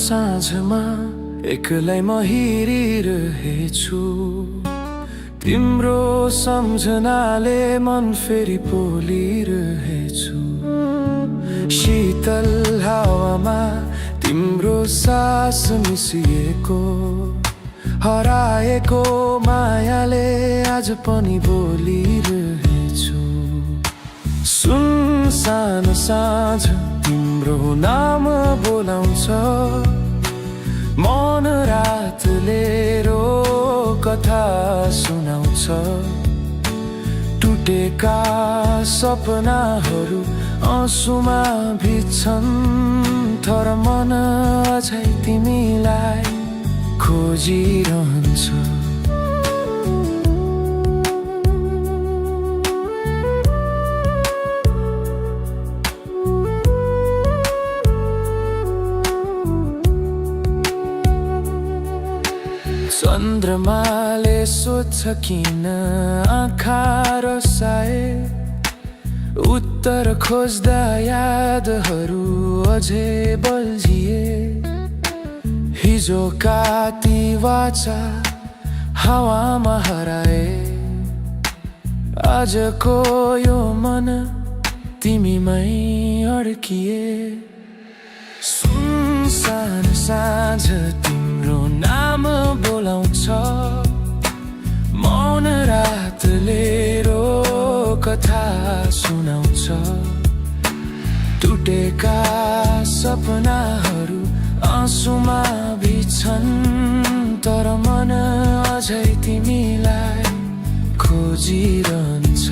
साँझमा एक्लै म हिँडिरहेछु, तिम्रो सम्झनाले मन फेरि पोलिरहेछु। शीतल हावामा तिम्रो सास मिसिएको, हराएको मायाले आज पनि बोलिरहेछु। सुनसान साँझ तिम्रो नाम बोलाउँछ, मौन रातले कथा सुनाउँछ। टुटेका सपनाहरू आँसुमा भिज्छन्, तर मन अझै तिमीलाई खोजिरहन्छ। चन्द्रमाले सोध्छ किन आँखा रसाए, उत्तर खोज्दा यादहरू अझै बल्झिए। हिजोका ती वाचा हावामा हराए, आजको यो मन तिमीमै अड्किए। सुनसान साँझ तिम्रो नाम बोलाउँछ, मौन रातले कथा सुनाउँछ। टुटेका सपनाहरू आँसुमा भिज्छन्, तर मन अझै तिमीलाई खोजिरहन्छ।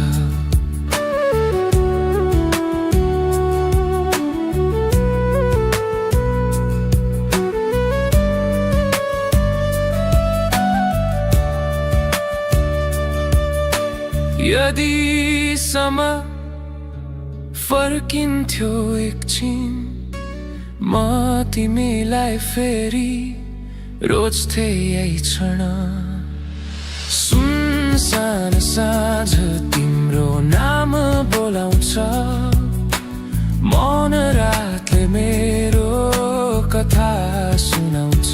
यदि समय फर्किन्थ्यो एकछिन, म तिमीलाई फेरि रोज्थे यही क्षण। सुनसान साँझ तिम्रो नाम बोलाउँछ, मौन रातले मेरो कथा सुनाउँछ।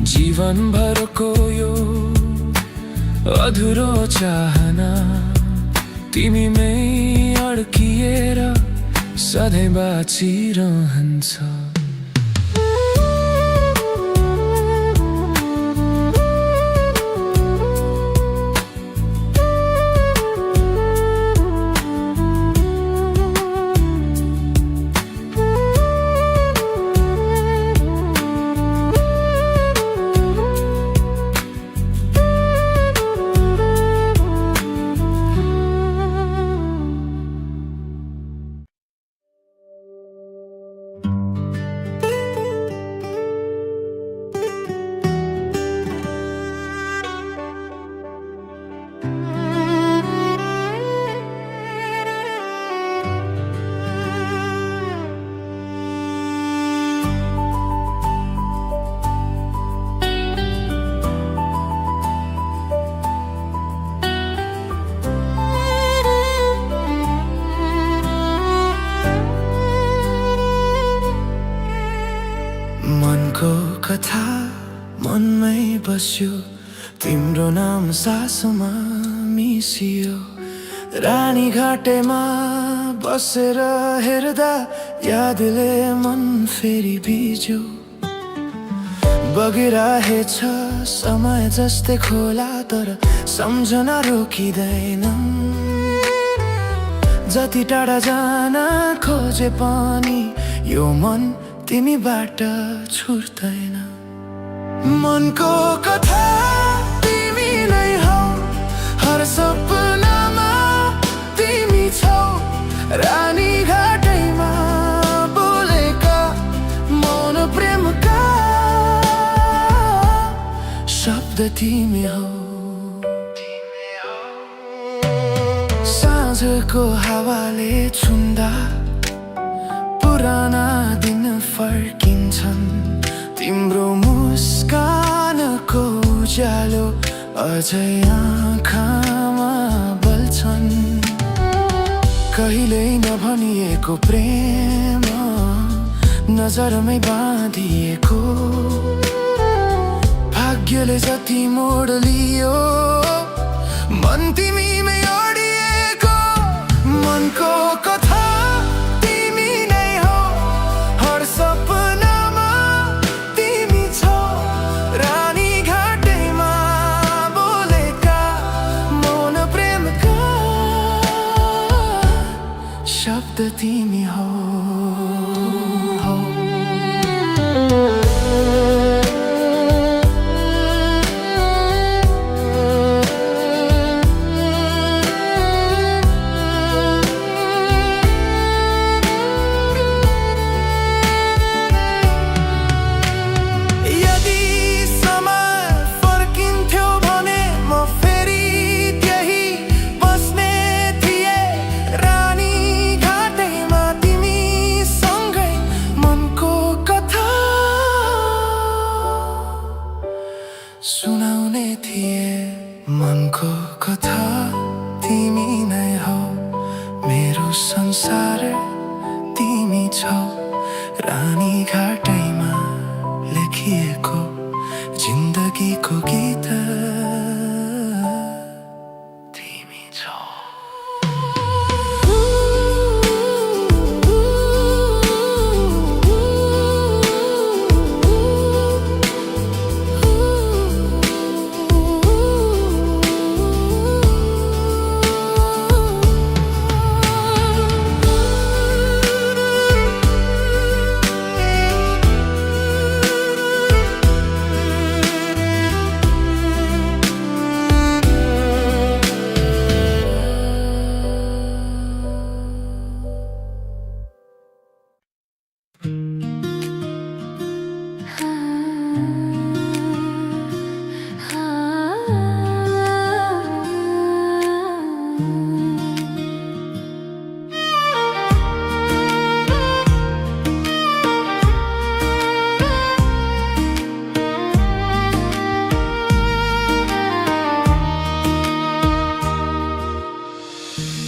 जीवनभरको यो अधुरो चाहना तिमीमै अड्किएर सधैँ बाँचिरहन्छ। मनको कथा मनमै बस्यो, तिम्रो नाम सासमा मिसियो। रानीघाटेमा बसेर हेर्दा यादले मन फेरि भिज्यो। बगिरहेछ समय जस्तै खोला, तर सम्झना रोकिँदैनन्। जति टाढा जान खोजे पनि यो मन तिमीबाट छुट्दैन। मनको कथा तिमी नै हौ, हर सपनामा तिमी छौ। रानीघाटैमा बोलेका मौन प्रेमका शब्द तिमी हौ। साँझको हावाले छुन्दा पुराना दिन फर्किन्छन्, तिम्रो मुस्कानको उज्यालो अझै आँखामा बल्छन्। कहिल्यै नभनिएको प्रेम नजरमै बाँधिएको भाग्यले जति मोड लियो मन तिमीमै अडिएको मनको कथा तिमी नै हो हर सपनामा तिमी छौ रानी घाटैमा बोलेका मौन प्रेमका शब्द तिमी हो सुनाउने थिए मनको कथा तिमी नै हो मेरो संसार तिमी छौ रानी घाटैमा लेखिएको जिन्दगीको गीत तिमी छौ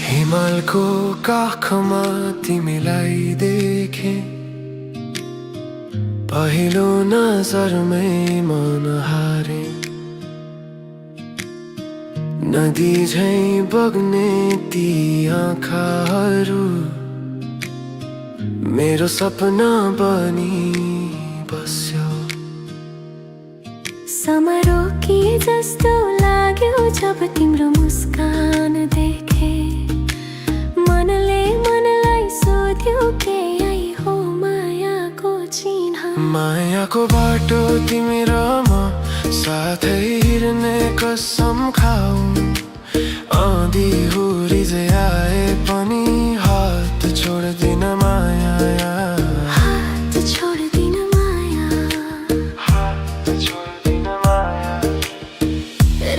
हिमालको काखमा तिमीलाई देखे पहिलो नजरमै मन हारे नदी झैं बग्ने ती आँखाहरू मेरो सपना बनी बस्यो समारोह किए जस्तो लाग्यो जब तिम्रो मुस्कान देखे मनले मनलाई सोध्यो के आई हो मायाको चिन्ह मायाको बाटो तिमी र म साथै हिँड्ने कसम खाऊ आँधी हुरी जे आए पनि हात छोड्दिन माया हात छोड्दिन माया हात छोड्दिन माया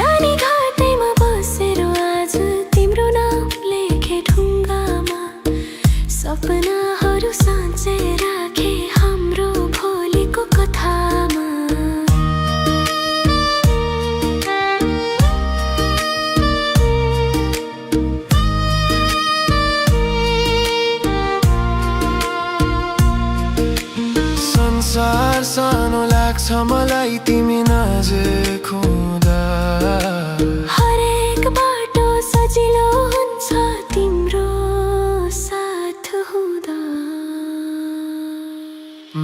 रानी घाटैमा बसेर आज तिम्रो नाम लेखे ढुङ्गामा सपनाहरू साँचे राखे हाम्रो भोलिको कथामा संसार सानो लाग्छ मलाई तिमी नजिक हुँदा हरेक बाटो सजिलो हुन्छ तिम्रो साथ हुँदा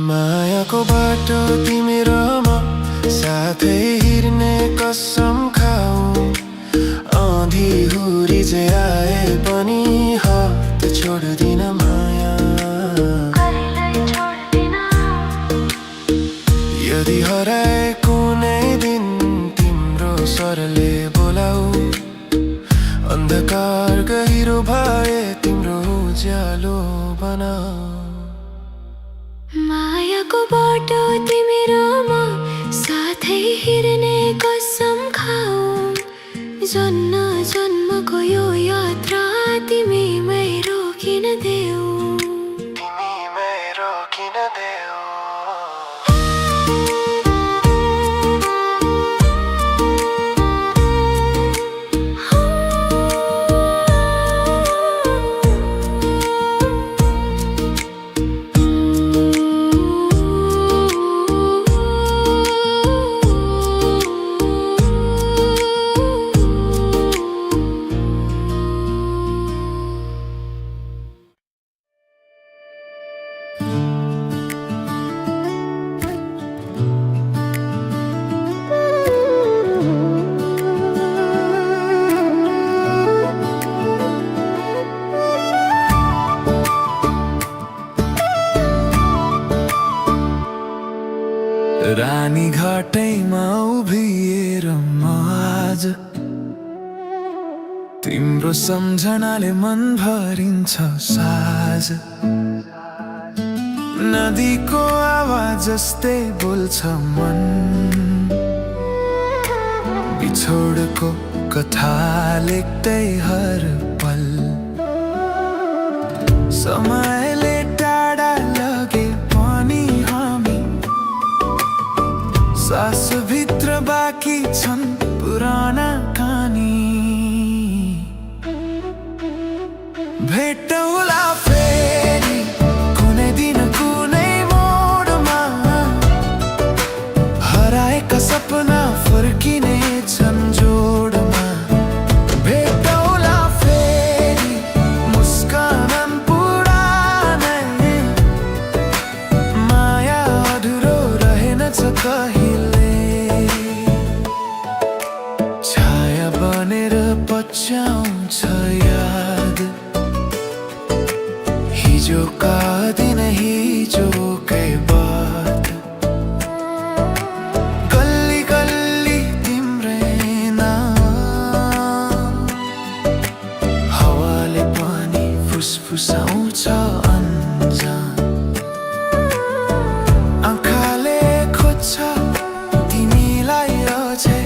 मायाको बाटो तिमी र म साथै हिँड्ने कसम खाऊ आँधी हुरी जे आए पनि हात छोड्दिन माया यदि हराए कुनै दिन तिम्रो स्वरले बोलाऊ अन्धकार गहिरो भए तिम्रो उज्यालो बनाऊ मायाको बाटो तिमी र म साथै हिँड्ने कसम खाऊ जन्म जन्मको यो यात्रा तिमीमै रोकिन देऊ तिमीमै रोकिन देऊ पानी घाटैमा उभिएर म आज तिम्रो सम्झनाले मन भरिन्छ साझ नदीको आवाज जस्तै बोल्छ मन बिछोडको कथा लेख्दै हर पल समयले टाढा लगे पनि हामी सासभित्र बाँकी छन् पुराना कहानी भेटौँला फेरि कुनै दिन कुनै मोडमा हराएका सपना फर्किने छन् जोडमा भेटौँला फेरि मुस्कान पुरानै माया अधुरो रहेनछ कहिले छाया बनेर पछ्याउँछ याद हिजोका दिन हिजोकै बात गल्ली गल्ली तिम्रै नाम हावाले पनि फुसफुसाउँछ अन्जान आँखाले खोज्छ तिमीलाई अझै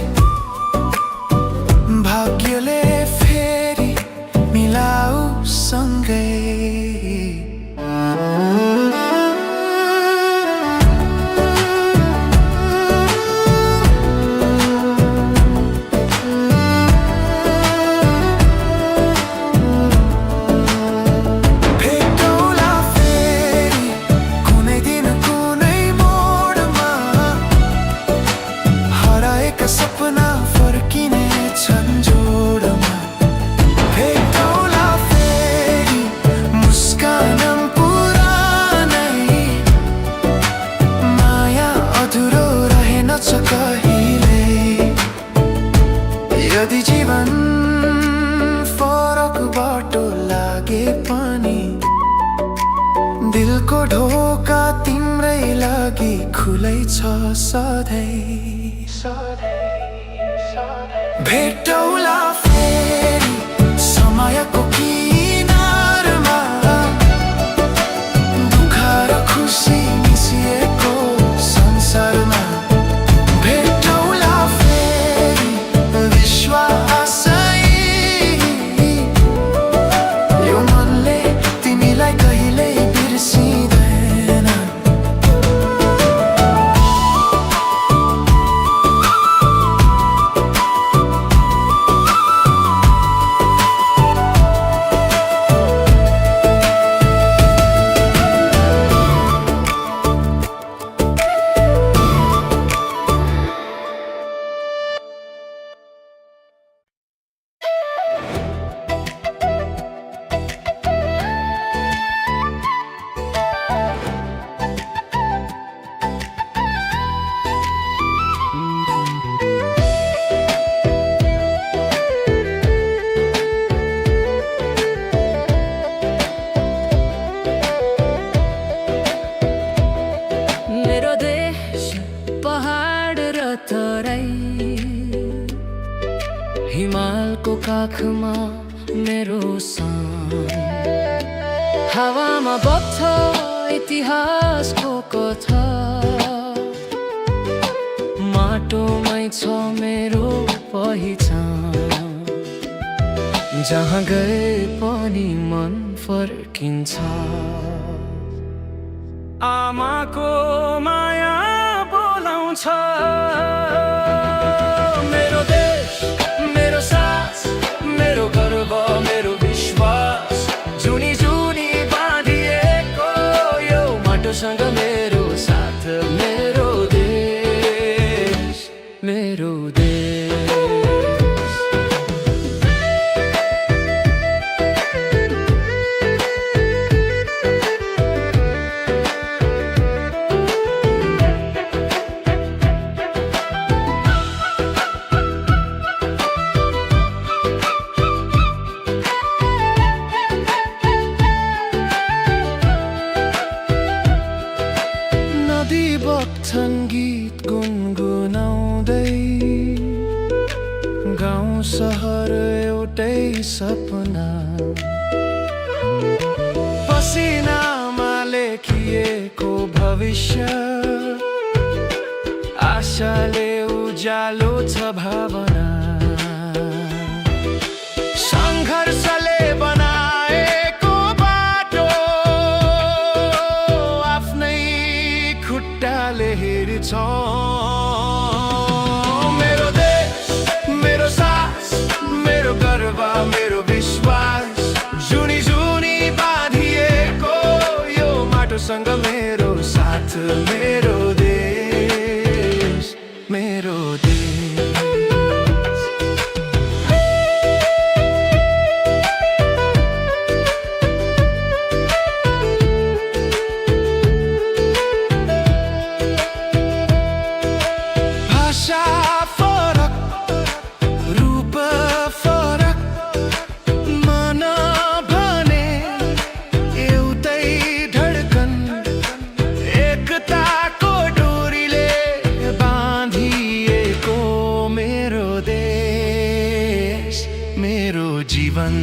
भाग्यले फेरि मिलाऊ सँगै भेटौँला फेरि कुनै दिन कुनै मोडमा हराएका सपना फर्किने छन् जोडमा भेटौँला फेरि मुस्कान पुरानै माया अधुरो रहेनछ कहिले यदि जीवन फरक बाटो लागे पनि दिलको ढोका तिम्रै लागि खुलै छ सधैँ भेटौँला फेरि समयको किनारमा दुःख र खुसी मिसिएको संसारमा भेटौँला फेरि विश्वासै यो मनले तिमीलाई कहिल्यै बिर्सिँदैन मेरो देश पहाड र तराई हिमालको काखमा मेरो सान हावामा बग्छ इतिहासको कथा माटोमै छ मेरो पहिचान जहाँ गए पनि मन फर्किन्छ आमाको माया बोलाउँछ मेरो देश मेरो सास मेरो गर्व मेरो विश्वास जुनी जुनी बाँधिएको यो माटोसँग मेरो साथ मेरो देश मेरो देश सहर एउटै सपना पसिनामा लेखिएको भविष्य आशाले उज्यालो छ भावना सङ्घर्षले बनाएको बाटो आफ्नै खुट्टाले हिँड्छौँ मेरो देश मेरो सास मेरो गर्व मेरो विश्वास जुनी जुनी बाँधिएको यो माटोसँग मेरो साथ मेरो देश मेरो देश भाषा फरक रूप फरक मन भने एउटै धडकन एकताको डोरीले बाँधिएको मेरो देश मेरो जीवन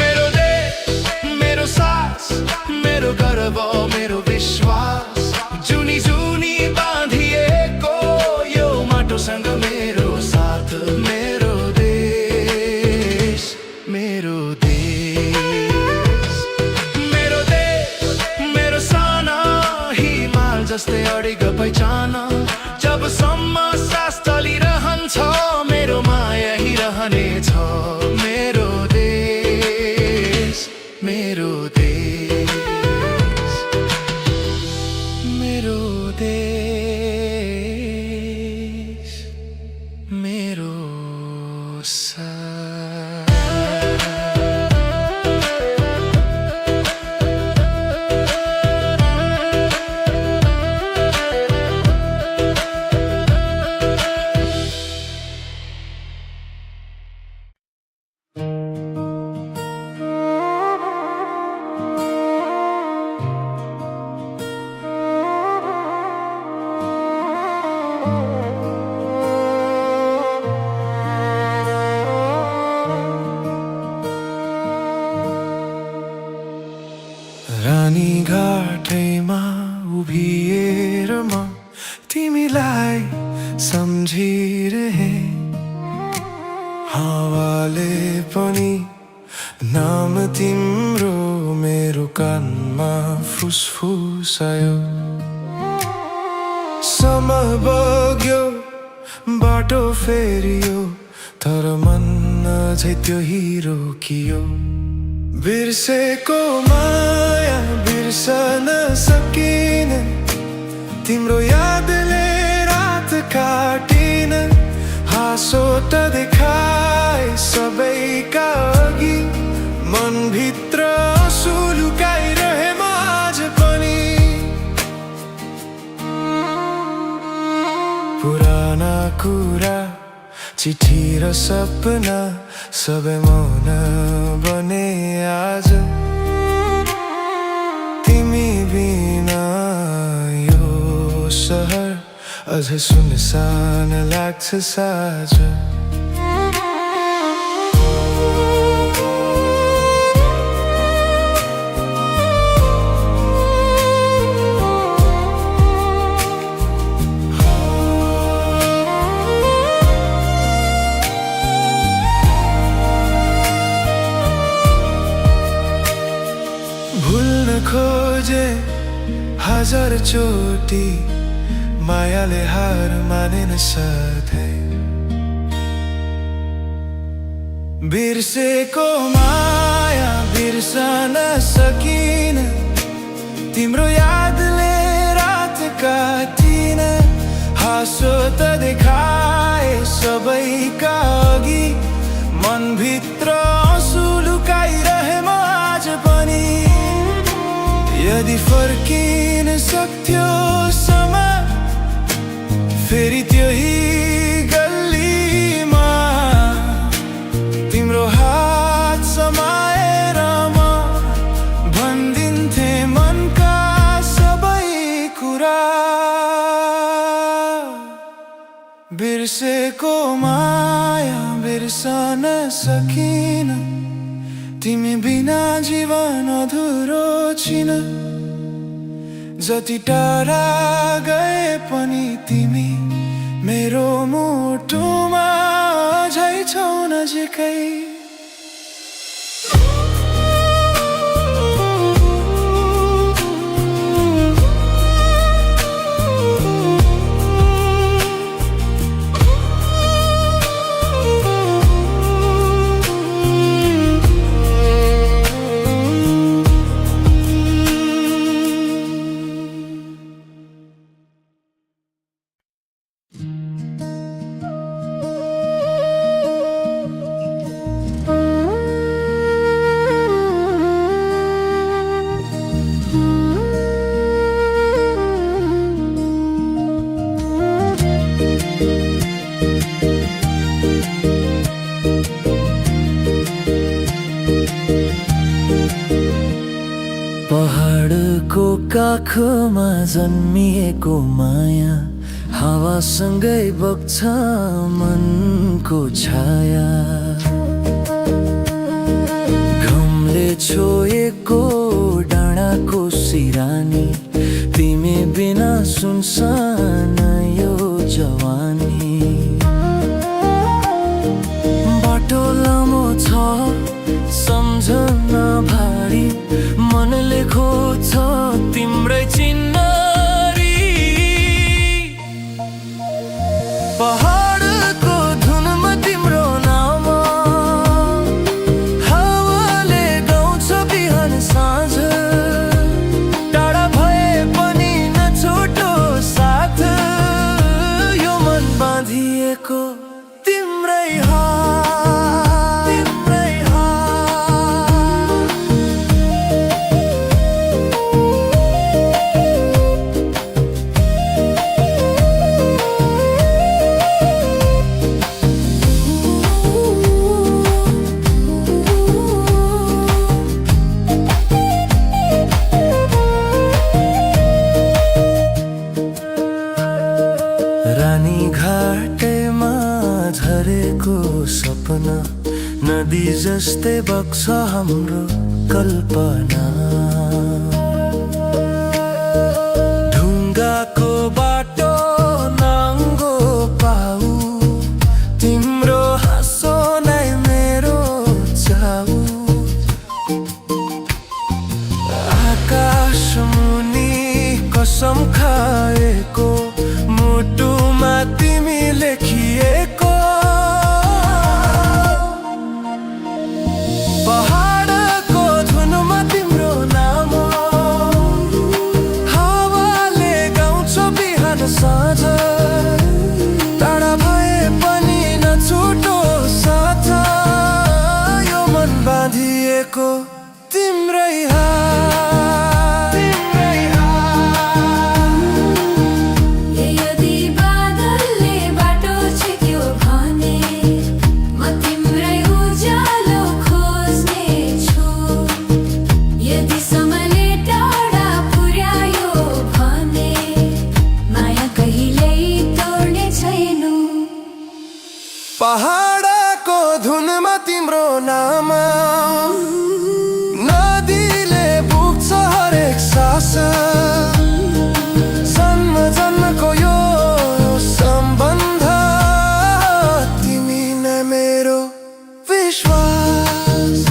मेरो देश मेरो सास मेरो गर्व मेरो विश्वास जुनी जुनी बाँधिएको यो माटोसँग मेरो साथ मेरो देश मेरो देश मेरो देश मेरो सानो हिमाल जस्तै अडिग पहिचान जबसम्म सास चलिरहन्छ मेरो माया हिरहनेछ मेरो देश मेरो देश मेरो देश मेरो साथ रानी घाटैमा उभिएर म तिमीलाई सम्झिरहे हावाले पनि नाम तिम्रो मेरो कानमा फुसफुसायो समय बग्यो बाटो फेरियो तर मन अझै त्यो हिरो कियो बिर्सेको माया बिर्सन सकिन तिम्रो यादले रात काटिन हाँसो त देखाए सबैका अघि मनभित्र आँसु लुकाइरहे म आज पनि पुराना कुरा चिठी र सपना सबै मौन बने आज तिमी बिना यो सहर अझै सुनसान लाग्छ साँझ भुल्न खोजे हजार चोटी मायाले हार मानेन सधैँ बिर्सेको माया बिर्सन सकिन तिम्रो यादले रात काटिन हाँसो त देखाए सबैका अघि मनभित्र आँसु लुकाइरहे म आज पनि यदि फर्किन सक्थ्यो समय फेरि त्यही गल्लीमा तिम्रो हात समाएर म भन्दिन्थे मनका सबै कुरा बिर्सेको माया बिर्सन सकिन तिमी बिना जीवन अधुरो छिन जति टाढा गए पनि तिमी मेरो मुटुमा अझै छौ नजिकै पहाडको काखमा जन्मिएको माया हावासँगै बग्छ मनको छाया घमले छोएको डाँडाको सिरानी तिमी बिना सुनसान यो जवानी बाटो लामो छ सम्झन भारी मनले खोज्छ तिम्रै चिन्हरी पहाडको धुनमा तिम्रो नाम हावाले गाउँछ बिहान साँझ टाढा भए पनि नछुटो साथ यो मन बाँधिएको तिम्रै रानीघाटमा झरेको सपना नदी जस्तै बग्छ हाम्रो कल्पना ढुङ्गाको बाटो नाङ्गो पाउ तिम्रो हाँसो नै मेरो चाउ आकाश मुनि कसम खाएको मुटुमा तिमी लेखिएको पहाडको धुनमा तिम्रो नाम हावाले गाउँछ बिहान साँझ टाढा भए पनि नछुटो साथ यो मन बाँधिएको तिम्रै पहाडको धुनमा तिम्रो नाम नदीले बुक्छ हरेक सास जन्म जन्मको यो सम्बन्ध तिमी नै मेरो विश्वास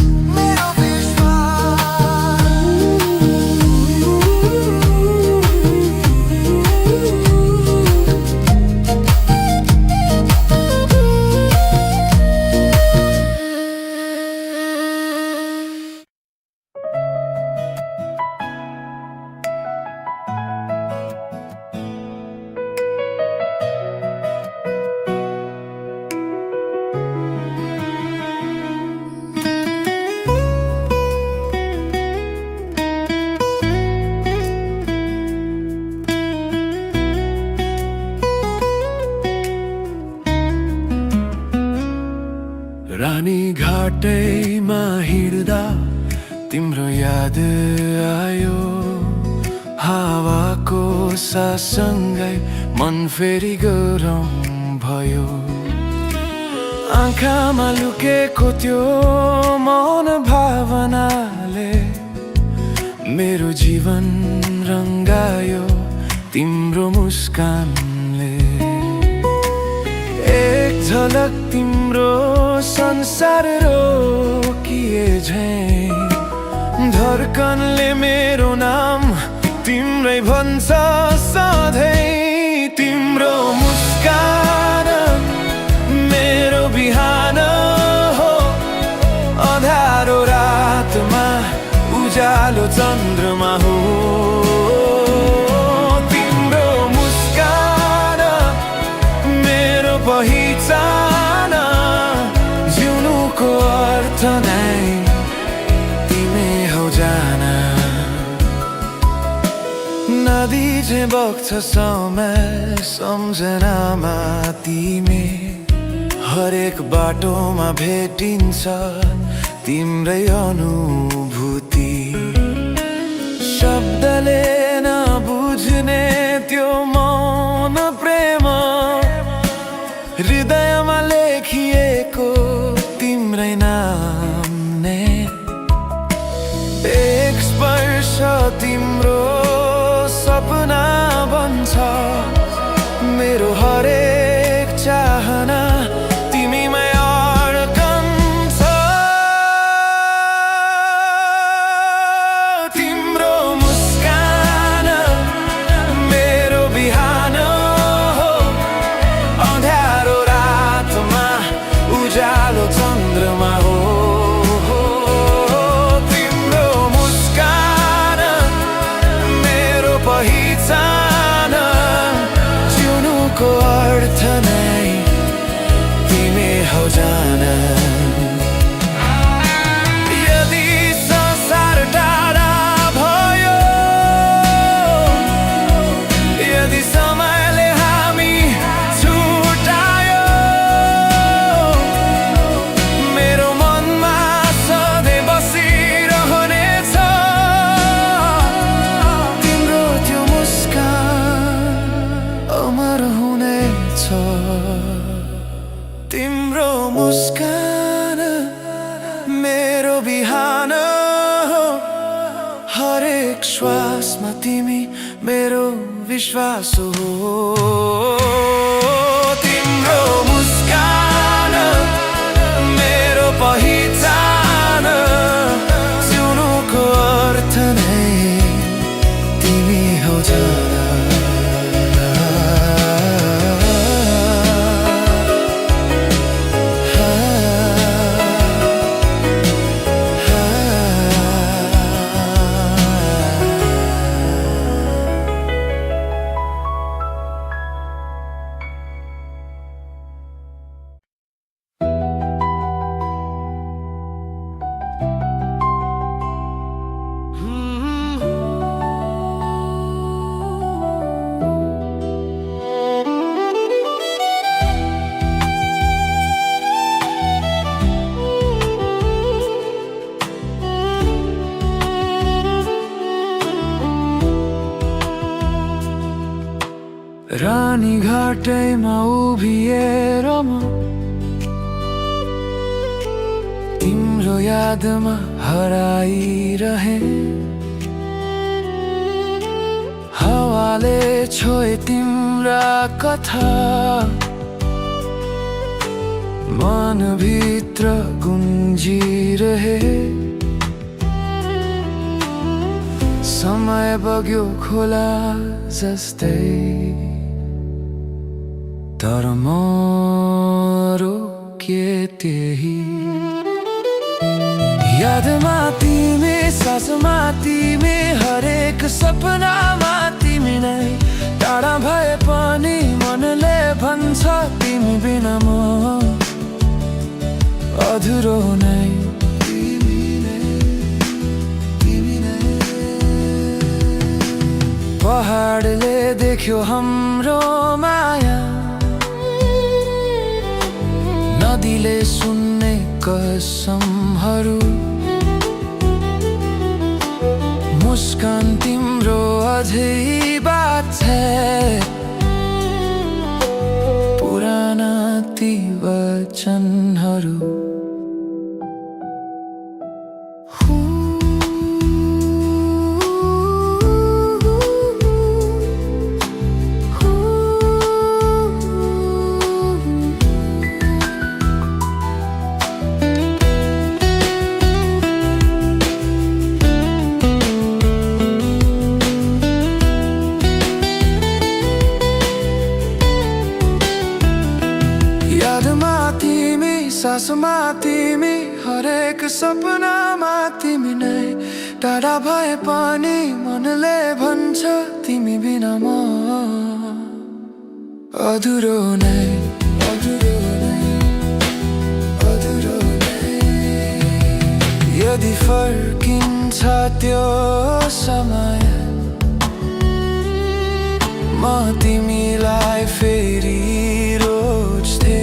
रानीघाटैमा हिँड्दा तिम्रो याद आयो हावाको साससँगै मन फेरि गरम भयो आँखामा लुकेको त्यो मौन भावनाले मेरो जीवन रङ्गायो तिम्रो मुस्कानले एक झलक तिम्रो संसार रोकिए झैं धड्कनले मेरो नाम तिम्रै भन्छ सधैँ तिम्रो मुस्कान मेरो बिहान हो अँध्यारो रातमा उज्यालो चन्द्रमा हो तिम्रो मुस्कान मेरो पहिचान जिउनुको अर्थ नै तिमी हौ जाना नदी चाहिँ बग्छ समय सम्झनामा तिमी हरेक बाटोमा भेटिन्छ तिम्रै अनुभूति शब्दले नबुझ्ने त्यो मौन प्रेम हृदयमा लेखिएको तिम्रै नाम ने एक स्पर्श तिम्रो सपना बन्छ मेरो हरेक चाहना तिमीमै अड्कन्छ तिम्रो मुस्कान मेरो बिहान हो अँध्यारो रातमा उज्यालो चन्द्रमा हो तिम्रो मुस्कान मेरो पहिचान जिउनुको अर्थ नै तिमी हौ जाना यदि संसार टाढा भयो यदि समयले हामी छुटायो मेरो मनमा सधैँ बसिरहनेछ तिम्रो त्यो मुस्कान अमर हुनेछ तिम्रो मुस्कान मेरो बिहान हो हरेक श्वासमा तिमी मेरो विश्वास हो तिम्रो मुस्कान मेरो पहिचान जिउनुको अर्थ नै तिमी हौ जाना रानी घाटैमा उभिएर म तिम्रो यादमा हराइरहे हावाले छोए तिम्रा कथा मनभित्र गुन्जिरहे समय बग्यो खोला जस्तै तर म रोके त्यही यादमा तिमी सासमा तिमी हरेक सपनामा तिमी नै टाढा भए पनि मनले भन्छ तिमी बिना म अधुरो नै पहाडले देख्यो हाम्रो माया नदीले सुन्ने कसमहरू मुस्कान तिम्रो अझै बात छ पुराना ती वचनहरू सासमा तिमी हरेक सपनामा तिमी नै टाढा भए पनि मनले भन्छ तिमी बिना म अधुरो नै अधुरो नै अधुरो नै यदि फर्किन्छ त्यो समय म तिमीलाई फेरि रोज्थे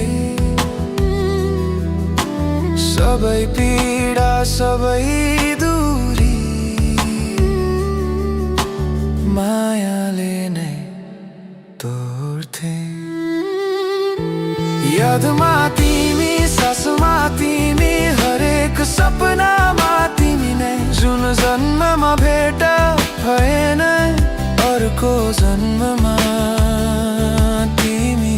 सबै पीडा सबै दूरी मायाले नै तोड्थे यादमा तिमी सासमा तिमी हरेक सपनामा तिमी नै जुन जन्ममा भेट भएन अर्को जन्ममा तिमी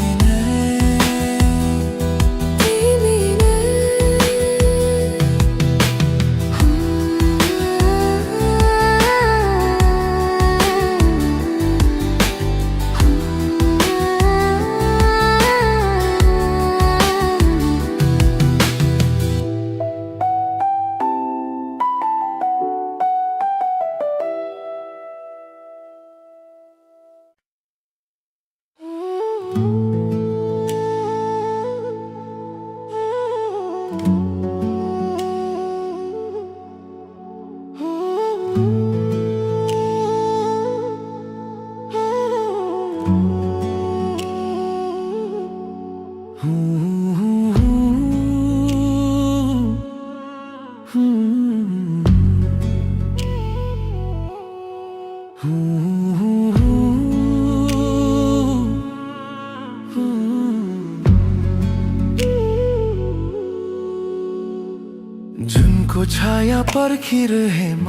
जुनको छाया पर्खिरहे म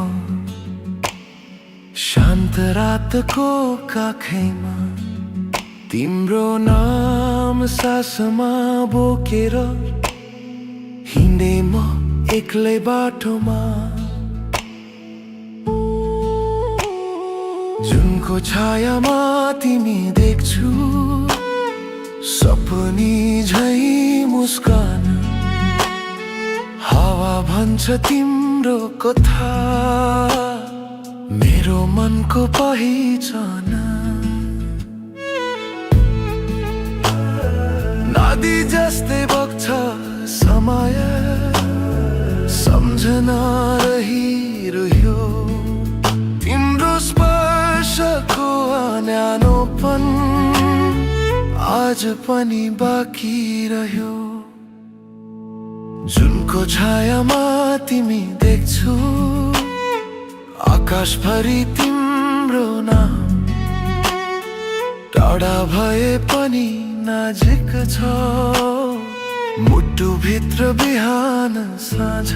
शान्त रातको काखैमा तिम्रो नाम सासमा बोकेर हिँडे म एक्लै बाटोमा जुनको छायामा तिमी देख्छु सपनी झै मुस्कान हावा भन्छ तिम्रो कथा मेरो मनको पहिचान नदी जस्तै बग्छ समय सम्झना रहिरह्यो तिम्रो स्पर्शको न्यानोपन आज पनि बाँकी रह्यो जुनको छायामा तिमी देख्छु आकाशभरि तिम्रो नाम टाढा भए पनि नजिक छ मुटुभित्र बिहान साँझ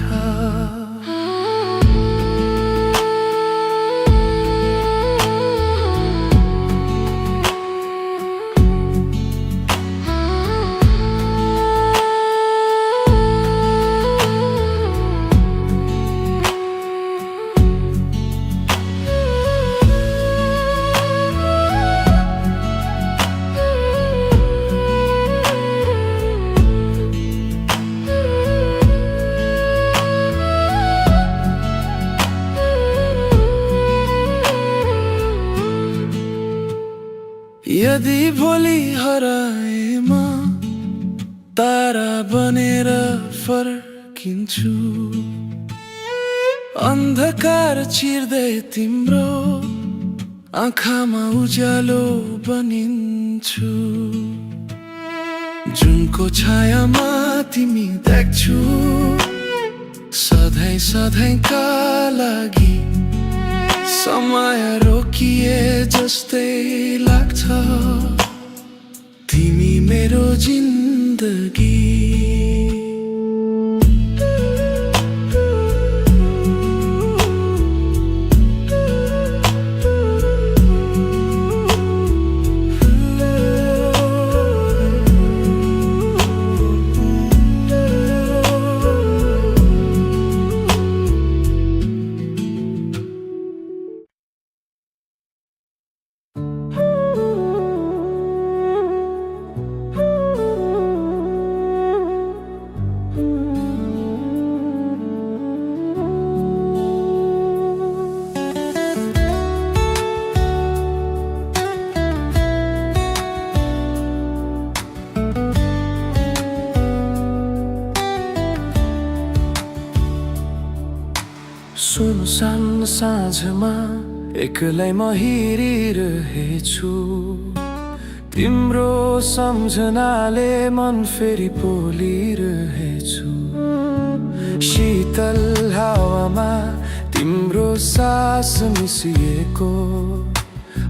यदि भोलि हराएमा तारा बनेर फर्किन्छु अन्धकार चिर्दै तिम्रो आँखामा उज्यालो बनिन्छु जुनको छायामा तिमी देख्छु सधैँ सधैँका लागि समय रोकिए जस्तै लाग्छ तिमी मेरो जिन्दगी जिन्दगी सुनसान साँझमा एक्लै म हिरिरहेछु तिम्रो सम्झनाले मन फेरि पोलिरहेछु शीतल हावामा तिम्रो सास मिसिएको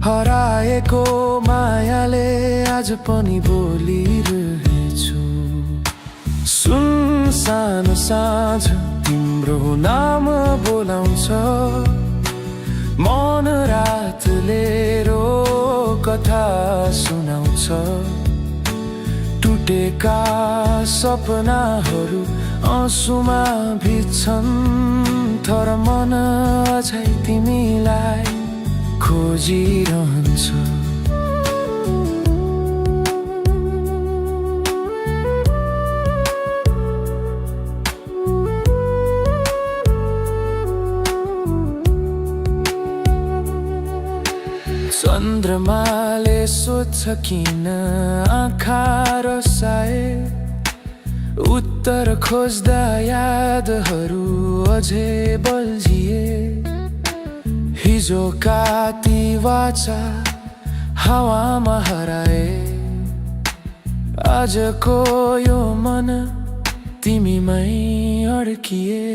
हराएको मायाले आज पनि बोलिरहेछु सुनसान साँझ तिम्रो नाम बोलाउँछ मन रातले कथा सुनाउँछ टुटेका सपनाहरू आँसुमा भिज्छन् तर मन अझै तिमीलाई खोजिरहन्छ चन्द्रमाले सोध्छ किन आँखा रसाए उत्तर खोज्दा यादहरू अझै बल्झिए हिजोका ती वाचा हावामा हराए आजको यो मन तिमीमै अड्किए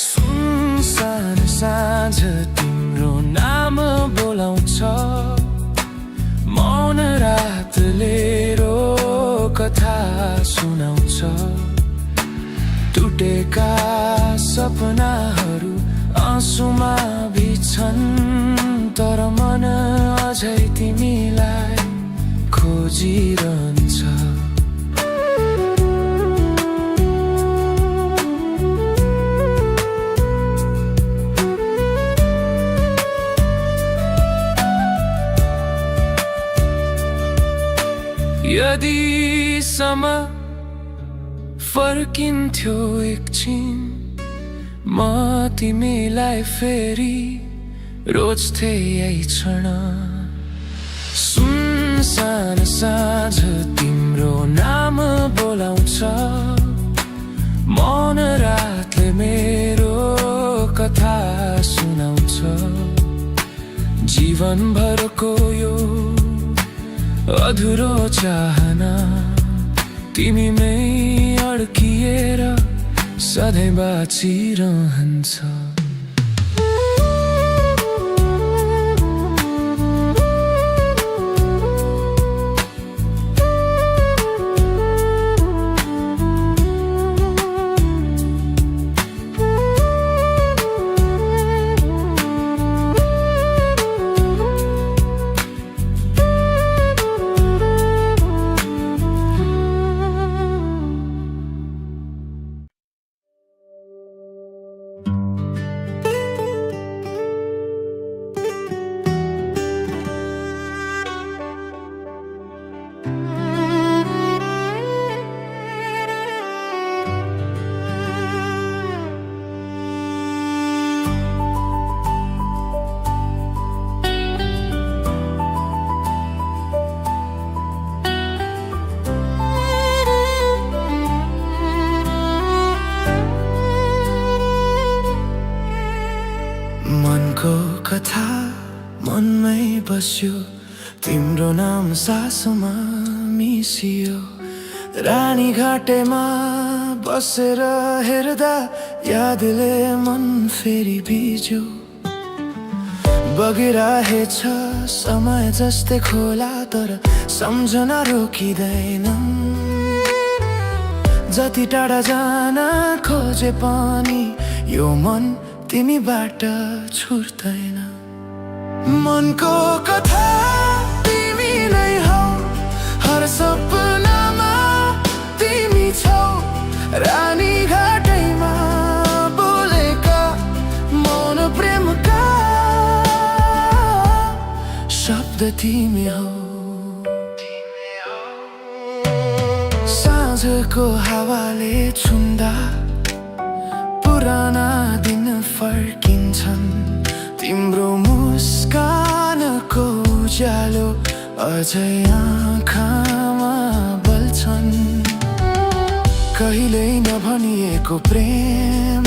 सुनसान साँझ तिम्रो नाम बोलाउँछ मौन रातले कथा सुनाउँछ टुटेका सपनाहरू आँसुमा भिज्छन् तर मन अझै तिमीलाई खोजिरहन्छ यदि समय फर्किन्थ्यो एकछिन म तिमीलाई फेरि रोज्थे यही क्षण सुनसान साँझ तिम्रो नाम बोलाउँछ मौन रातले मेरो कथा सुनाउँछ जीवनभरको यो अधुरो चाहना तिमीमै अड्किएर सधैँ बाँचिरहन्छ मनको कथा मनमै बस्यो तिम्रो नाम सासमा मिसियो रानी घाटेमा बसेर हेर्दा यादले मन फेरि भिज्यो बगिरहेछ समय जस्तै खोला तर सम्झना रोकिँदैनन् जति टाढा जान खोजे पनि यो मन तिमीबाट छुट्दैन। मनको कथा तिमी नै हौ, हर सपनामा तिमी छौ। रानी घाटैमा बोलेका मौन प्रेमका शब्द तिमी हौ। साँझको हावाले छुन्दा पुराना दिन फर्किन्छन्। तिम्रो मुस्कानको उज्यालो अझै आँखामा बल्छन्। कहिल्यै नभनिएको प्रेम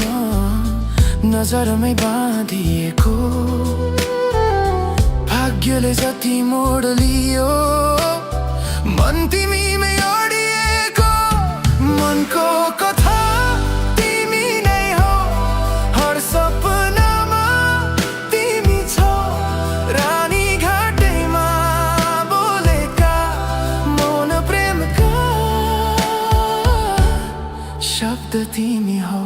नजरमै बाँधिएको, भाग्यले जति मोड लियो मन तिमीमै अडिएको। मनको कथा तिमी नै हौ, हर सपनामा तिमी छौ। रानी घाटैमा बोलेका मौन प्रेमका शब्द तिमी हौ।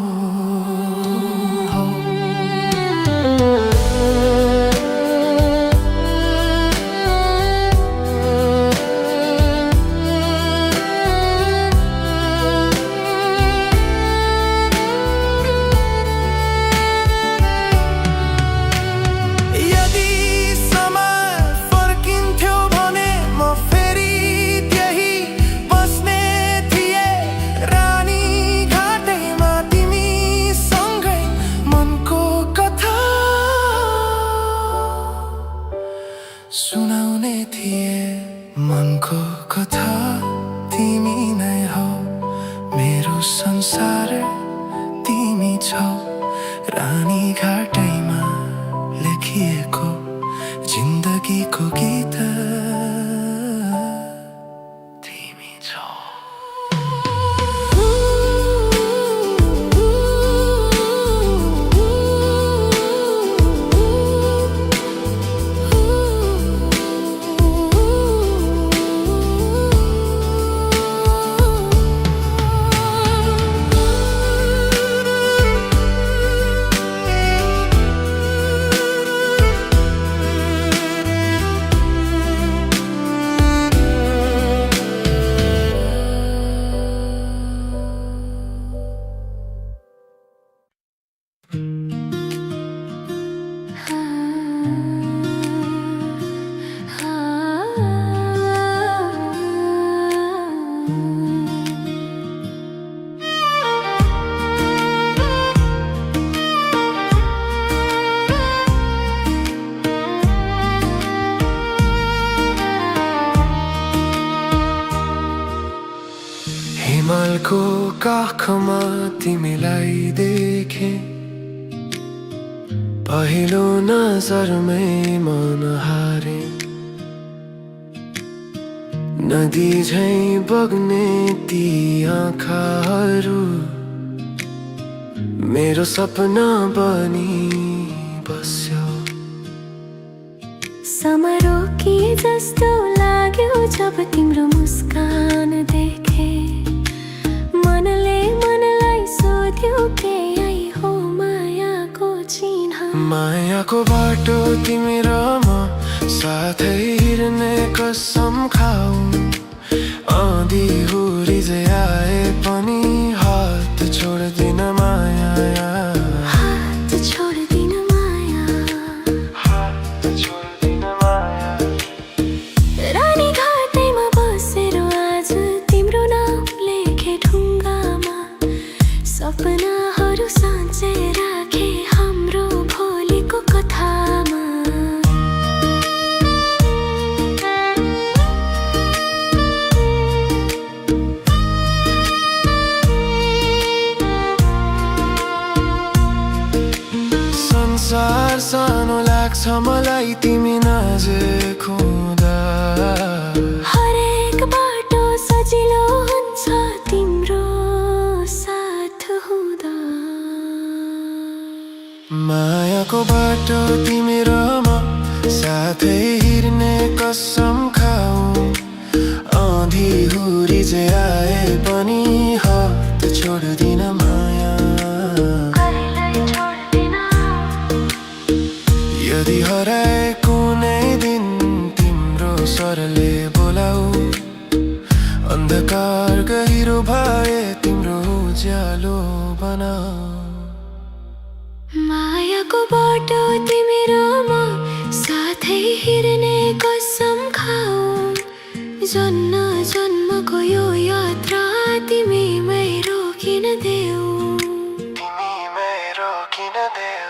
सुनाउने थिए मनको कथा तिमी नै हौ, मेरो संसार तिमी छौ। रानी घाटैमा लेखिएको जिन्दगीको गीत तिमी छौ। हिमालको काखमा तिमीलाई देखे, पहिलो नजरमै मन हारे। नदी झैं बग्ने ती आँखाहरू मेरो सपना बनी बस्यो। समारोकी जस्तो लाग्यो जब तिम्रो मुस्कान देखे। मनले मनलाई सोध्यो के आई हो मायाको चिन्ह। मायाको बाटो तिमी र म साथै हिँड्ने कसम खाऊ। आँधी हुरी जे आए पनि हात छोड्दिन माया, हात छोड्दिन माया, हात छोड्दिन माया। रानी घाटैमा बसेर आज तिम्रो नाम लेखे ढुङ्गामा। सपनाहरू साँचे राखे हाम्रो भोलिको कथामा। संसार सानो लाग्छ मलाई तिमी नजिक हुँदा। हरेक बाटो सजिलो हुन्छ तिम्रो साथ हुँदा। मायाको बाटो तिमी र म साथै हिँड्ने कसम खाऊ। आँधी हुरी जे आए पनि हात मिलाऊ अन्धकार गहिरो भए तिम्रो उज्यालो बना मायाको बाटो तिमीरोमा साथै हिँड्ने कसम खाऊ जन्म जन्मको यो यात्रा तिमीमै रोकिन देऊ तिमीमै रोकिन देऊ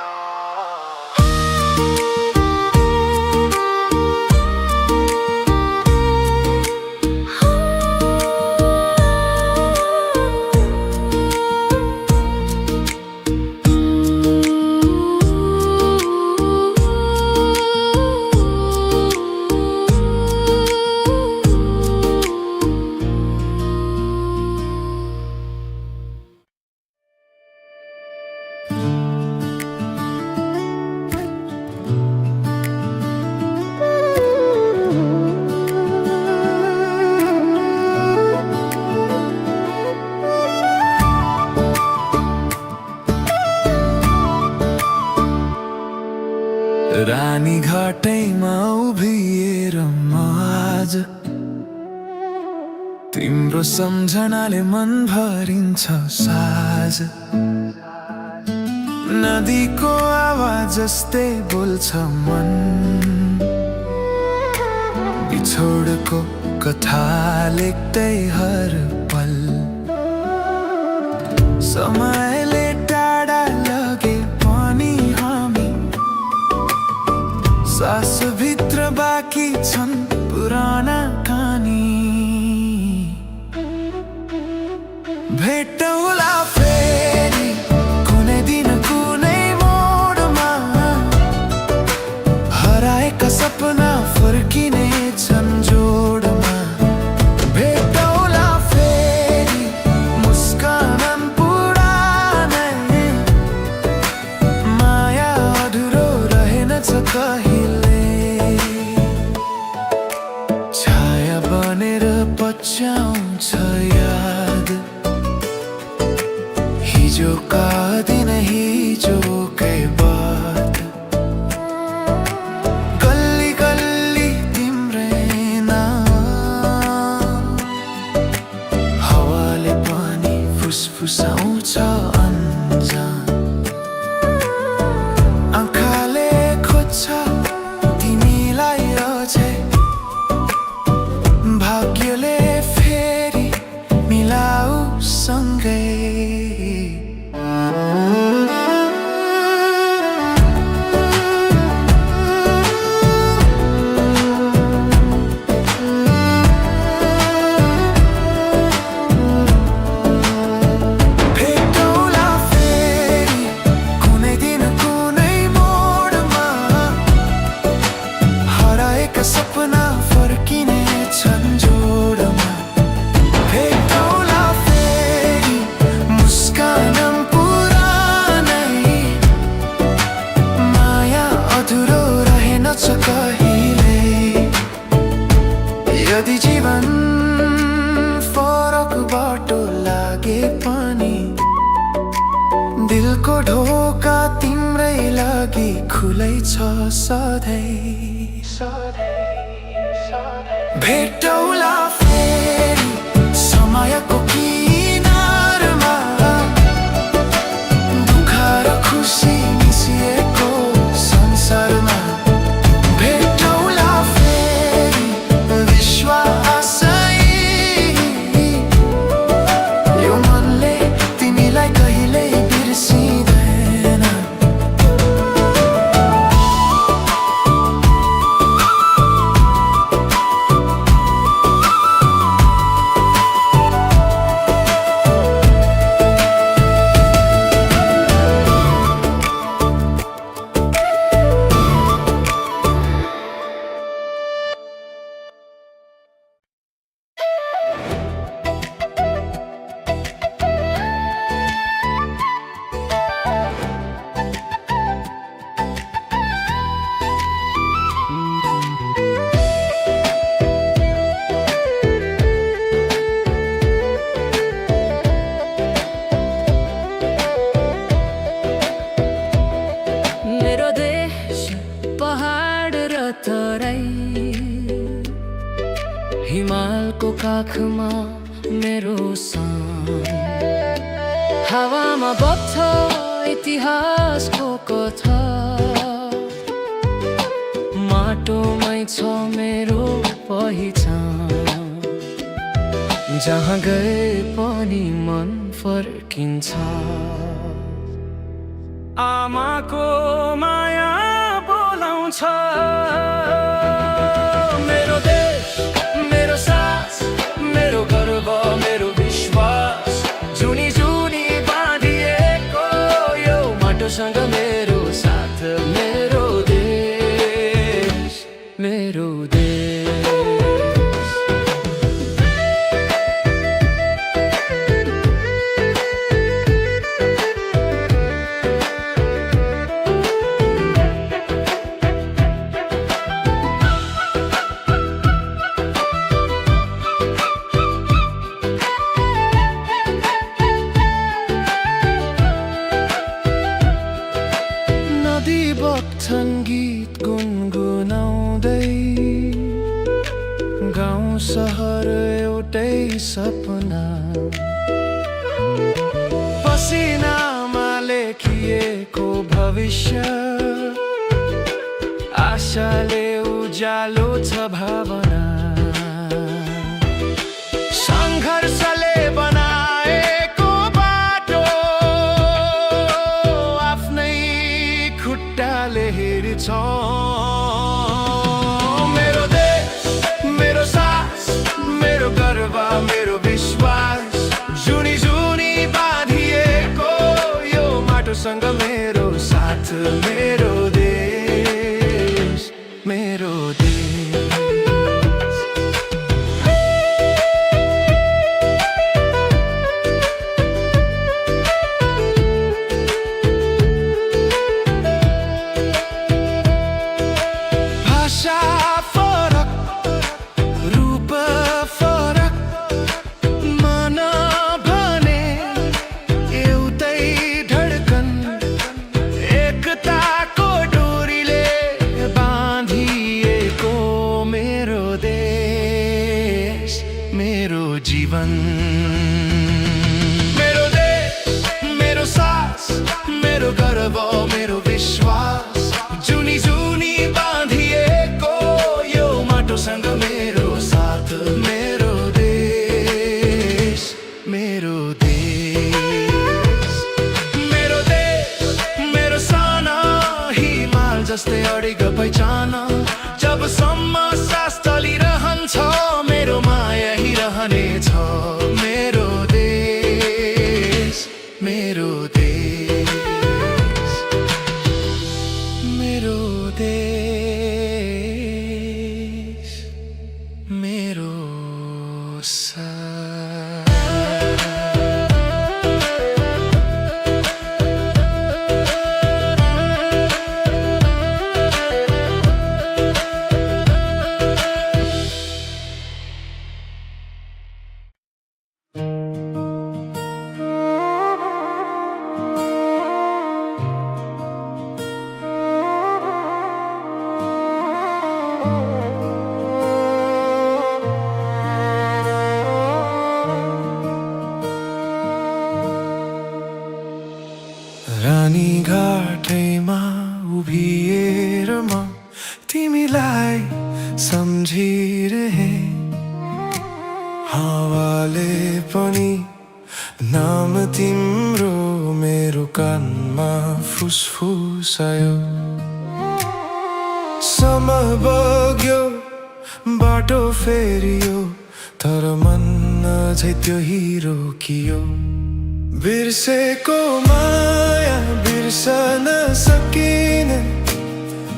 रानी घाटैमा उभिएर म आज तिम्रो सम्झनाले मन भरिन्छ साज नदीको आवाज जस्तै बोल्छ मन बिछोडको कथा लेख्दै हर पल समयले टाढा लगे पनि हामी सास भित्र बाँकी छन् पुराना कहानी भेटौला फेरि कुनै दिन कुनै मोडमा हराएका सपना फर्किने छन् जोडमा भेटौला फेरि मुस्कान पुरानै माया अधुरो रहेनछ कहिले छाया बनेर पछ्याउँछ याद हिजोका दिन हिजोकै बात गल्ली गल्ली तिम्रै नाम हावाले पनि फुसफुसाउँछ अन्जान आँखाले खोज्छ तिमीलाई अझै भाग्यले फेरि मिलाऊ सँगै भेटौला फेरि कुनै दिन कुनै मोडमा हराएका सपना फर्किने छन् जोडमा भेटौला फेरि मुस्कान पुरानै माया अधुरो रहेनछ कहिले यदि जीवन फरक बाटो लागे पनि दिलको ढोका तिम्रै लागि खुलै छ सधैँ भेटौला फेरि समयको किनारमा दुःख र खुसी मिसिएको संसारमा भेटौला फेरि विश्वासै यो मनले तिमीलाई कहिल्यै बिर्सिँदैन हिमालको काखमा मेरो सान हावामा बग्छ इतिहासको कथा माटोमै छ मेरो पहिचान जहाँ गए पनि मन फर्किन्छ आमाको माया बोलाउँछ मेरो देश मेरो सास मेरो गर्व मेरो विश्वास जुनी जुनी बाँधिएको यो माटोसँग मेरो साथ मेरो देश मेरो देश बग्छन् गीत गुनगुनाउँदै गाउँ सहर एउटै सपना पसिनामा लेखिएको भविष्य आशाले उज्यालो छ भावना सङ्घर्षले बनाएको बाटो आफ्नै खुट्टाले हिँड्छौँ मेरो देश मेरो सास मेरो गर्व मेरो विश्वास जुनी जुनी बाँधिएको यो माटोसँग मेरो साथ मेरो देश मेरो देश मेरो जीवन मेरो देश मेरो सास मेरो गर्व मेरो विश्वास जुनी जुनी बाँधिएको यो माटोसँग मेरो साथ मेरो देश मेरो देश मेरो देश मेरो साना हिमाल जस्तै अडिग पहिचान जबसम्म सास चलिरहन्छ मेरो माया रहनेछ मेरो देश मेरो देश मेरो देश मेरो साथ रानी घाटैमा उभिएर म तिमीलाई सम्झिरहे हावाले पनि नाम तिम्रो मेरो कानमा फुसफुसायो समय बग्यो बाटो फेरियो तर मन अझै त्यो हिरो कियो बिर्सेको माया बिर्सन सकिन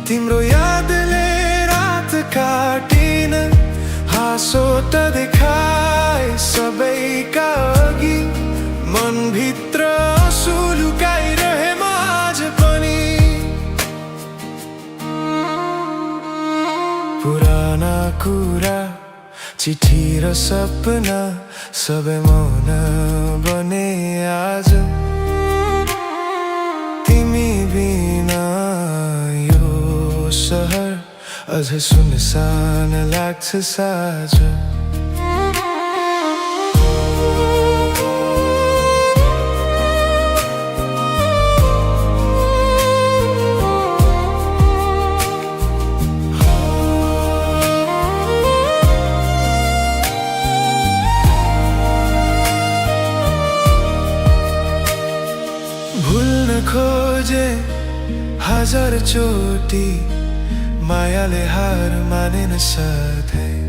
तिम्रो यादले रात काटिन हाँसो त देखाए सबैका अघि मनभित्र आँसु लुकाइरहे म आज पनि पुराना कुरा चिठी र सपना सबै मौन बने आज तिमी बिना यो सहर अझै सुनसान लाग्छ साँझ बजे हजार चोटी मायाले हार मानेन सधैँ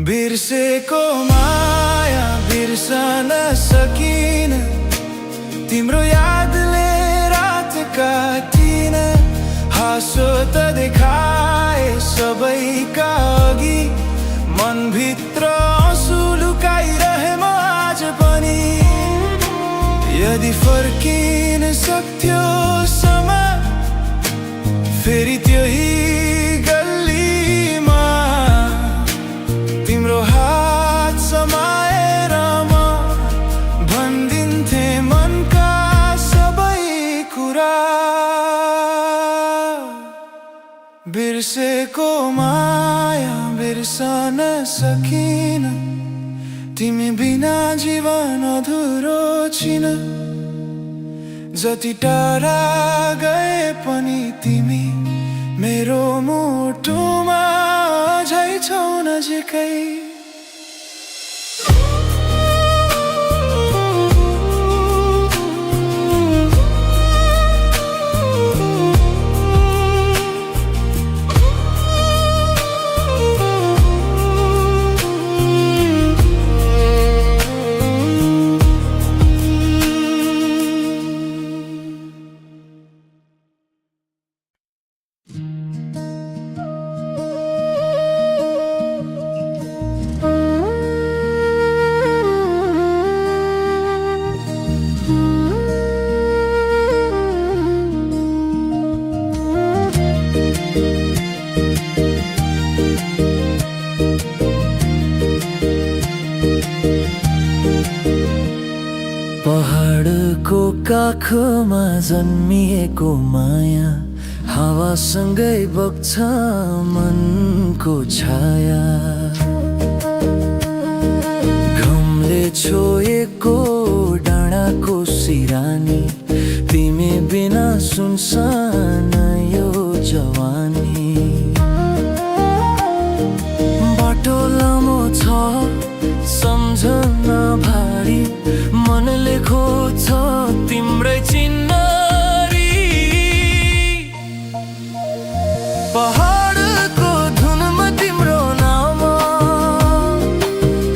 बिर्सेको माया बिर्सन सकिन तिम्रो यादले रात काटिन हाँसो त देखाए सबैका अघि मनभित्र आँसु लुकाइरहे म आज पनि यदि फर्किन सक्थ्यो समय फेरि त्यही गल्लीमा तिम्रो हात समाएर म भन्दिन्थे मनका सबै कुरा बिर्सेको माया बिर्सन सकिन तिमी बिना जीवन अधुरो छिन जति टाढा गए पनि तिमी मेरो मुटुमा अझै छौ नजिकै पहाडको काखमा जन्मिएको माया हावासँगै बग्छ मनको छाया घमले छोएको डाँडाको सिरानी तिमी बिना सुनसान यो जवानी बाटो लामो छ सम्झना भारी मनले खोज्छ तिम्रै चिन्हरी पहाडको धुनमा तिम्रो नाम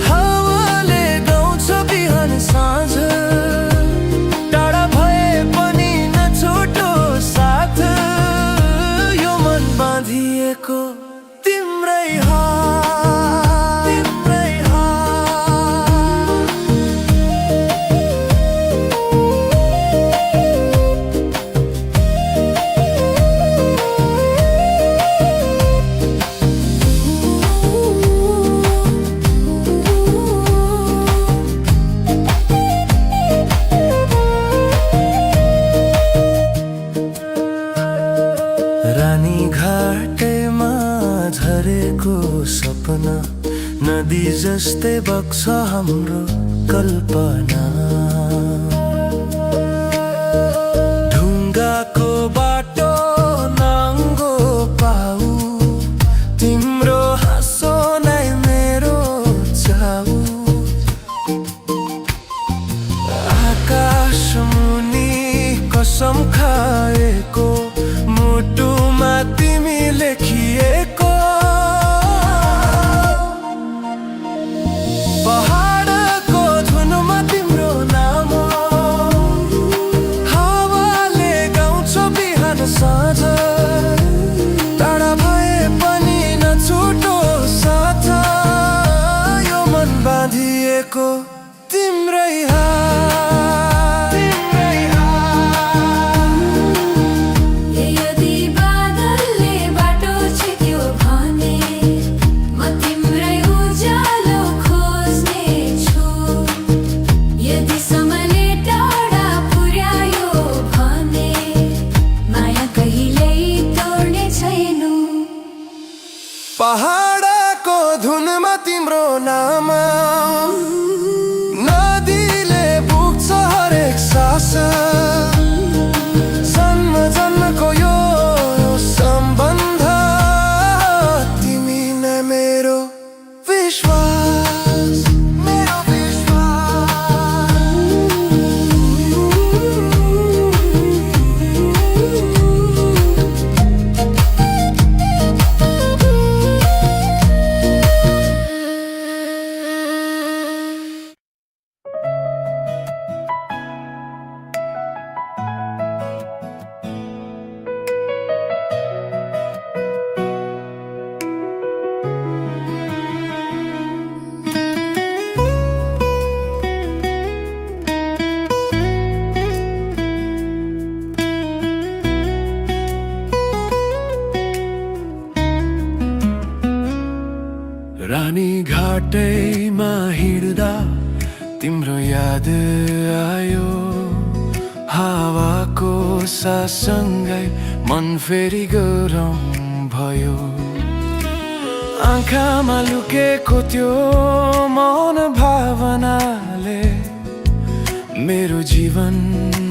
हावाले गाउँछ बिहान साँझ टाढा भए पनि नछोटो साथ यो मन बाँधिएको तिम्रै रानीघाटमा झरेको सपना नदी जस्तै बग्छ हाम्रो कल्पना ढुङ्गाको बाटो नाङ्गो पाऊ तिम्रो हाँसो नै मेरो चाउ आकाश मुनि कसम खाएको मुटुमा तिमी लेखिएको पहाडको धुनमा तिम्रो नाम हावाले गाउँछ बिहान साँझ टाढा भए पनि नछुटो साथ यो मन बाँधिएको तिम्रै पहाडको धुनमा तिम्रो नाम नदीले बुक्छ हरेक सास जन्म जन्मको यो सम्बन्ध तिमी नै मेरो विश्वास मेरो विश्वास रानी घाटैमा हिँड्दा तिम्रो याद आयो, हावाको साससँगै मन फेरि गरम भयो। आँखामा लुकेको त्यो मौन भावनाले मेरो जीवन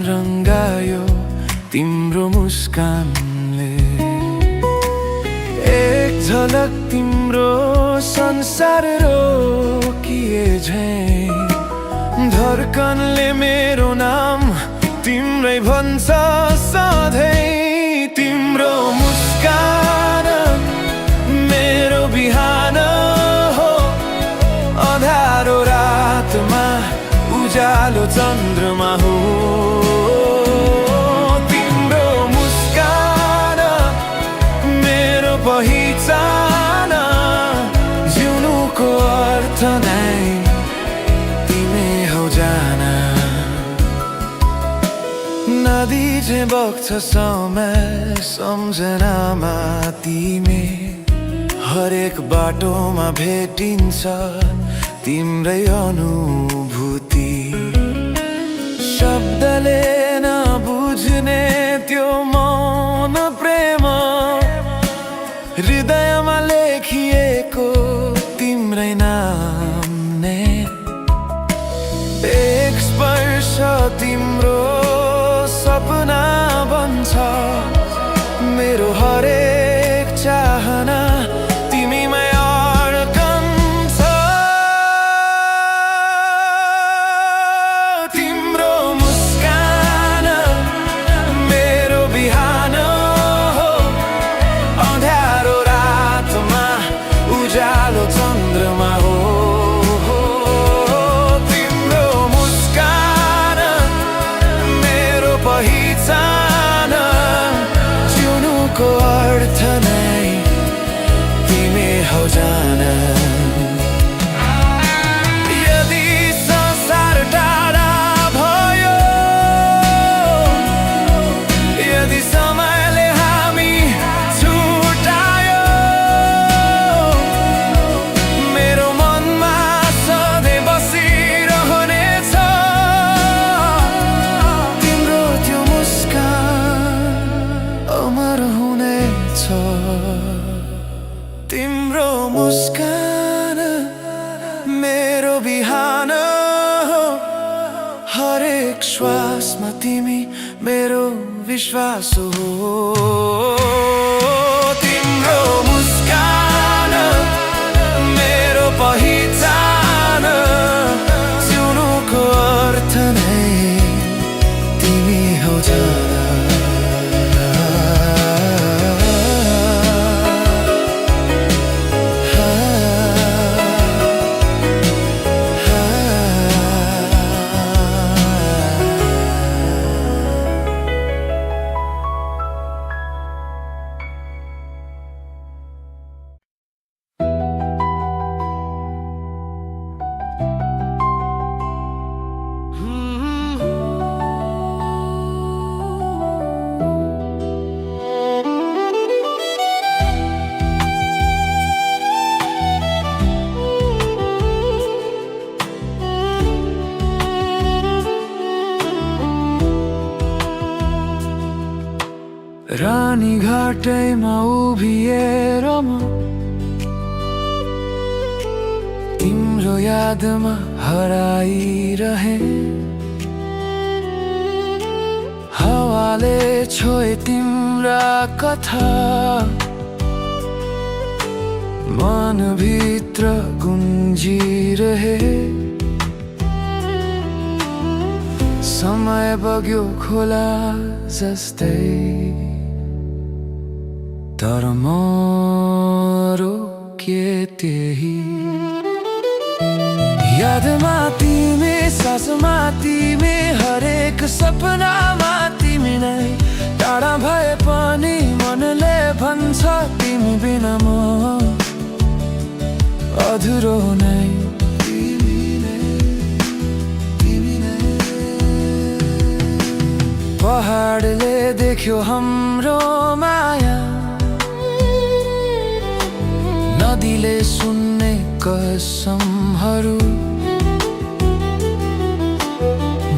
रङ्गायो तिम्रो मुस्कानले। एक झलक तिम्रो संसार रोकिए झैं, धड्कनले मेरो नाम तिम्रै भन्छ सधैँ। तिम्रो मुस्कान मेरो बिहान हो, अँधारो रातमा उज्यालो चन्द्रमा हो। तिम्रो मुस्कान मेरो पहिचान, जिउनुको अर्थ नै तिमी हौ जान। नदी चाहिँ बग्छ समय सम्झनामा तिमी, हरेक बाटोमा भेटिन्छ तिम्रै अनुभूति। शब्दले नबुझ्ने त्यो मौन प्रेम, हृदयमा लेखिएको तिम्रै नाम ने। एक स्पर्श तिम्रो सपना बन्छ, मेरो हरेक चाहना तिमीमै अड्कन्छ। तिम्रो मुस्कान मेरो बिहान हो, अँध्यारो रातमा उज्यालो चन्द्रमा हो। तिम्रो मुस्कान मेरो पहिचान, जिउनुको अर्थ नै तिमी हौ जान। यदि संसार टाढा भयो, यदि समयले हामी छुटायो, मेरो मनमा सधैँ बसिरहनेछ तिम्रो त्यो मुस्कान, अमर हुनेछ। तिम्रो मुस्कान मेरो बिहान हो, हरेक श्वासमा तिमी मेरो विश्वास हो। तिम्रो मुस्कान मेरो पहिचान, जिउनुको अर्थ नै तिमी हौ जान। रानी घाटैमा उभिएर म तिम्रो यादमा हराइरहे। हावाले छोए तिम्रा कथा, मनभित्र गुन्जिरहे। समय बग्यो खोला जस्तै, तर म रोके त्यही। यादमा तिमी, सासमा तिमी, हरेक सपनामा तिमी नै। टाढा भए पनि मनले भन्छ तिमी बिना म अधुरो नै। पहाडले देख्यो हाम्रो माया, नदीले सुन्ने कसमहरू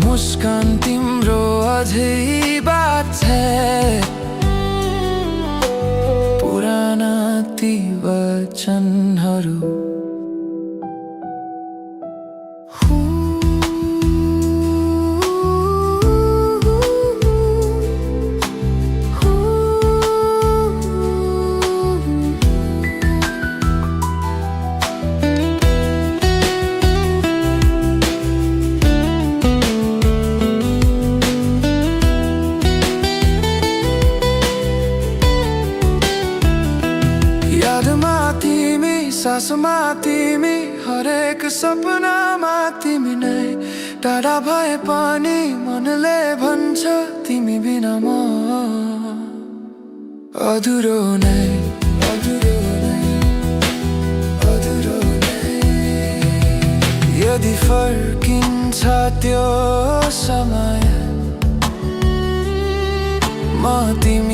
मुस्कान तिम्रो अझै बात छ पुराना ती वचनहरू यादमा तिमी सासमा तिमी हरेक सपनामा तिमी नै टाढा भए पनि मनले भन्छ तिमी बिना म अधुरो नै अधुरो नै अधुरो नै यदि फर्किन्छ त्यो समय म तिमी